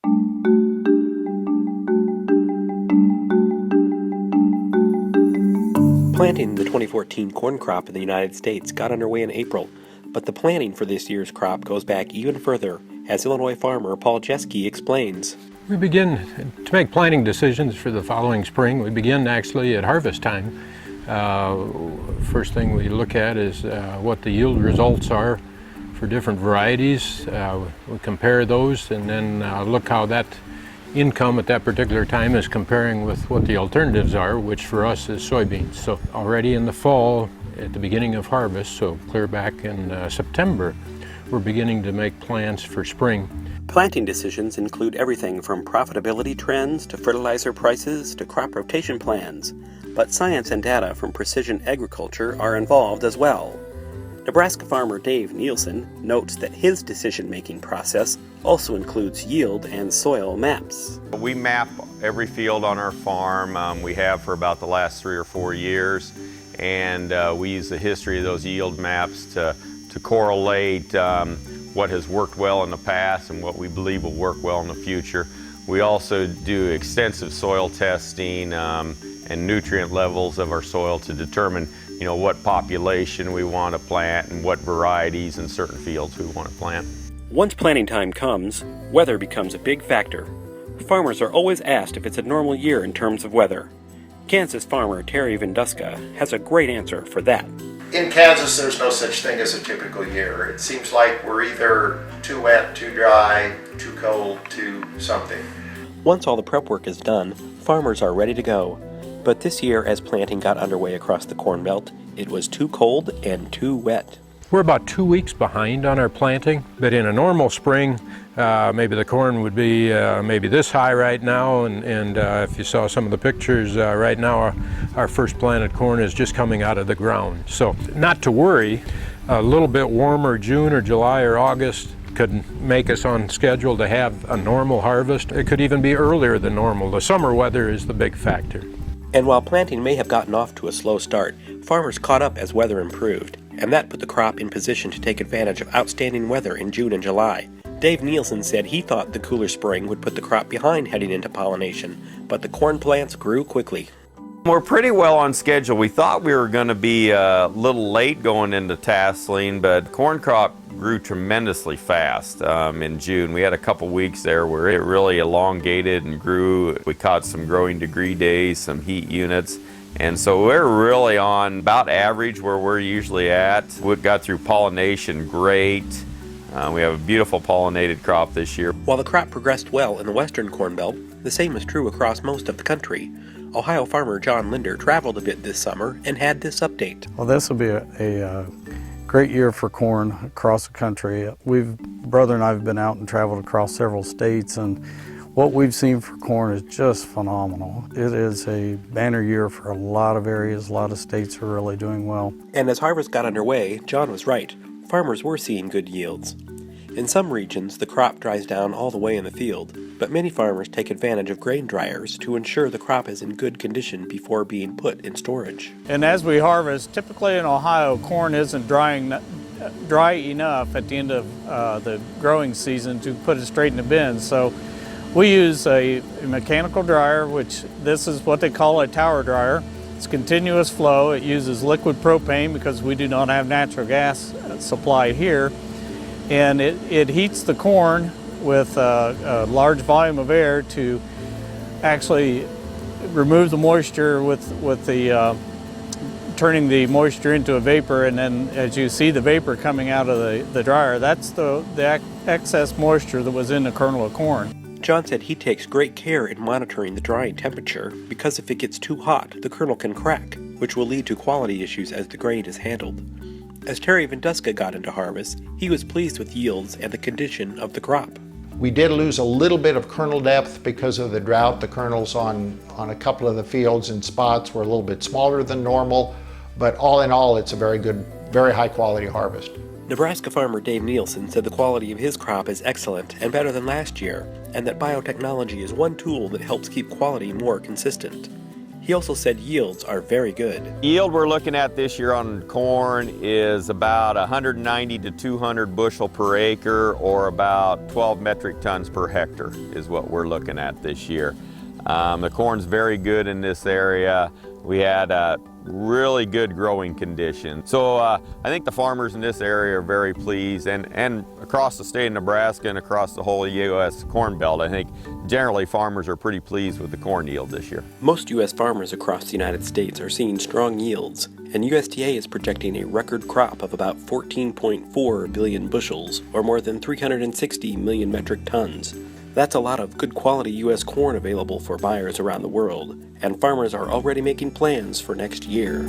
Planting the 2014 corn crop in the United States got underway in April, but the planning for this year's crop goes back even further, as Illinois farmer Paul Jeske explains. We begin to make planting decisions for the following spring. We begin actually at harvest time. First thing we look at is what the yield results are for different varieties. We compare those and then look how that income at that particular time is comparing with what the alternatives are, which for us is soybeans. So already in the fall, at the beginning of harvest, so clear back in September, we're beginning to make plans for spring. Planting decisions include everything from profitability trends to fertilizer prices to crop rotation plans, but science and data from precision agriculture are involved as well. Nebraska farmer Dave Nielsen notes that his decision-making process also includes yield and soil maps. We map every field on our farm. We have for about the last 3 or 4 years, and we use the history of those yield maps to correlate what has worked well in the past and what we believe will work well in the future. We also do extensive soil testing and nutrient levels of our soil to determine what population we want to plant and what varieties in certain fields we want to plant. Once planting time comes, weather becomes a big factor. Farmers are always asked if it's a normal year in terms of weather. Kansas farmer Terry Vinduska has a great answer for that. In Kansas, there's no such thing as a typical year. It seems like we're either too wet, too dry, too cold, too something. Once all the prep work is done, farmers are ready to go. But this year, as planting got underway across the Corn Belt, it was too cold and too wet. We're about 2 weeks behind on our planting, but in a normal spring, maybe the corn would be maybe this high right now, and if you saw some of the pictures right now, our first planted corn is just coming out of the ground. So not to worry, a little bit warmer June or July or August could make us on schedule to have a normal harvest. It could even be earlier than normal. The summer weather is the big factor. And while planting may have gotten off to a slow start, farmers caught up as weather improved, and that put the crop in position to take advantage of outstanding weather in June and July. Dave Nielsen said he thought the cooler spring would put the crop behind heading into pollination, but the corn plants grew quickly. We're pretty well on schedule. We thought we were going to be a little late going into tasseling, but corn crop grew tremendously fast in June. We had a couple weeks there where it really elongated and grew. We caught some growing degree days, some heat units, and so we're really on about average where we're usually at. We got through pollination great. We have a beautiful pollinated crop this year. While the crop progressed well in the western Corn Belt, the same is true across most of the country. Ohio farmer John Linder traveled a bit this summer and had this update. Well, this will be a great year for corn across the country. Brother and I have been out and traveled across several states, and what we've seen for corn is just phenomenal. It is a banner year for a lot of areas. A lot of states are really doing well. And as harvest got underway, John was right. Farmers were seeing good yields. In some regions, the crop dries down all the way in the field, but many farmers take advantage of grain dryers to ensure the crop is in good condition before being put in storage. And as we harvest, typically in Ohio, corn isn't dry enough at the end of the growing season to put it straight in the bin. So we use a mechanical dryer, which this is what they call a tower dryer. It's continuous flow. It uses liquid propane because we do not have natural gas supply here. And it heats the corn with a large volume of air to actually remove the moisture with the turning the moisture into a vapor, and then as you see the vapor coming out of the dryer, that's the excess moisture that was in the kernel of corn. John said he takes great care in monitoring the drying temperature because if it gets too hot, the kernel can crack, which will lead to quality issues as the grain is handled. As Terry Vinduska got into harvest, he was pleased with yields and the condition of the crop. We did lose a little bit of kernel depth because of the drought. The kernels on a couple of the fields and spots were a little bit smaller than normal, but all in all, it's a very good, very high quality harvest. Nebraska farmer Dave Nielsen said the quality of his crop is excellent and better than last year, and that biotechnology is one tool that helps keep quality more consistent. He also said yields are very good. Yield we're looking at this year on corn is about 190 to 200 bushel per acre, or about 12 metric tons per hectare is what we're looking at this year. The corn's very good in this area. We had really good growing conditions. So I think the farmers in this area are very pleased, and across the state of Nebraska and across the whole U.S. Corn Belt, I think generally farmers are pretty pleased with the corn yield this year. Most U.S. farmers across the United States are seeing strong yields, and USDA is projecting a record crop of about 14.4 billion bushels, or more than 360 million metric tons. That's a lot of good quality U.S. corn available for buyers around the world, and farmers are already making plans for next year.